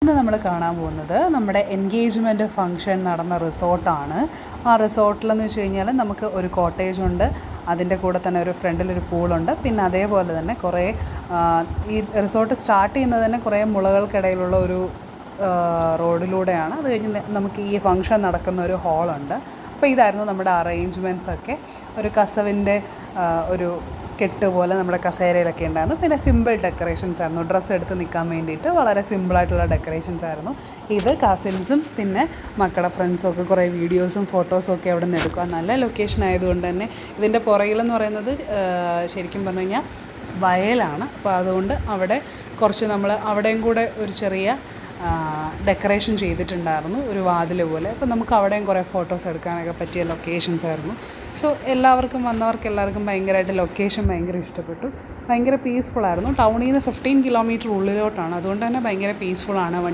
ഇന്ന് നമ്മൾ കാണാൻ പോകുന്നത് നമ്മുടെ എൻഗേജ്മെൻറ്റ് ഫംഗ്ഷൻ നടന്ന റിസോർട്ടാണ്. ആ റിസോർട്ടിലെന്ന് വെച്ച് കഴിഞ്ഞാൽ നമുക്ക് ഒരു കോട്ടേജ് ഉണ്ട്, അതിൻ്റെ കൂടെ തന്നെ ഒരു ഫ്രണ്ടിലൊരു പൂളുണ്ട്. പിന്നെ അതേപോലെ തന്നെ കുറേ ഈ റിസോർട്ട് സ്റ്റാർട്ട് ചെയ്യുന്നത് തന്നെ കുറേ മുളകൾക്കിടയിലുള്ള ഒരു റോഡിലൂടെയാണ്. അത് കഴിഞ്ഞ് നമുക്ക് ഈ ഫംഗ്ഷൻ നടക്കുന്ന ഒരു ഹാളുണ്ട്. അപ്പോൾ ഇതായിരുന്നു നമ്മുടെ അറേഞ്ച്മെൻറ്റ്സ് ഒക്കെ. ഒരു കസവിൻ്റെ ഒരു കെട്ട് പോലെ നമ്മുടെ കസേരയിലൊക്കെ ഉണ്ടായിരുന്നു. പിന്നെ സിമ്പിൾ ഡെക്കറേഷൻസ് ആയിരുന്നു, ഡ്രസ്സ് എടുത്ത് നിൽക്കാൻ വേണ്ടിയിട്ട് വളരെ സിമ്പിളായിട്ടുള്ള ഡെക്കറേഷൻസ് ആയിരുന്നു. ഇത് കസിൻസും പിന്നെ മക്കളുടെ ഫ്രണ്ട്സും ഒക്കെ കുറേ വീഡിയോസും ഫോട്ടോസും ഒക്കെ അവിടെ നിന്ന് എടുക്കുക. നല്ല ലൊക്കേഷൻ ആയതുകൊണ്ട് തന്നെ ഇതിൻ്റെ പുറകിലെന്ന് പറയുന്നത് ശരിക്കും പറഞ്ഞു കഴിഞ്ഞാൽ വയലാണ്. അപ്പോൾ അതുകൊണ്ട് അവിടെ കുറച്ച് നമ്മൾ അവിടെയും കൂടെ ഒരു ചെറിയ ഡെക്കറേഷൻ ചെയ്തിട്ടുണ്ടായിരുന്നു, ഒരു വാതിൽ പോലെ. അപ്പോൾ നമുക്ക് അവിടെയും കുറേ ഫോട്ടോസ് എടുക്കാനൊക്കെ പറ്റിയ ലൊക്കേഷൻസ് ആയിരുന്നു. സോ വന്നവർക്ക് എല്ലാവർക്കും ഭയങ്കരമായിട്ട് ലൊക്കേഷൻ ഭയങ്കര ഇഷ്ടപ്പെട്ടു. ഭയങ്കര പീസ്ഫുള്ളായിരുന്നു. ടൗണിൽ നിന്ന് 15 കിലോമീറ്റർ ഉള്ളിലോട്ടാണ്, അതുകൊണ്ട് തന്നെ ഭയങ്കര പീസ്ഫുള്ളാണ്.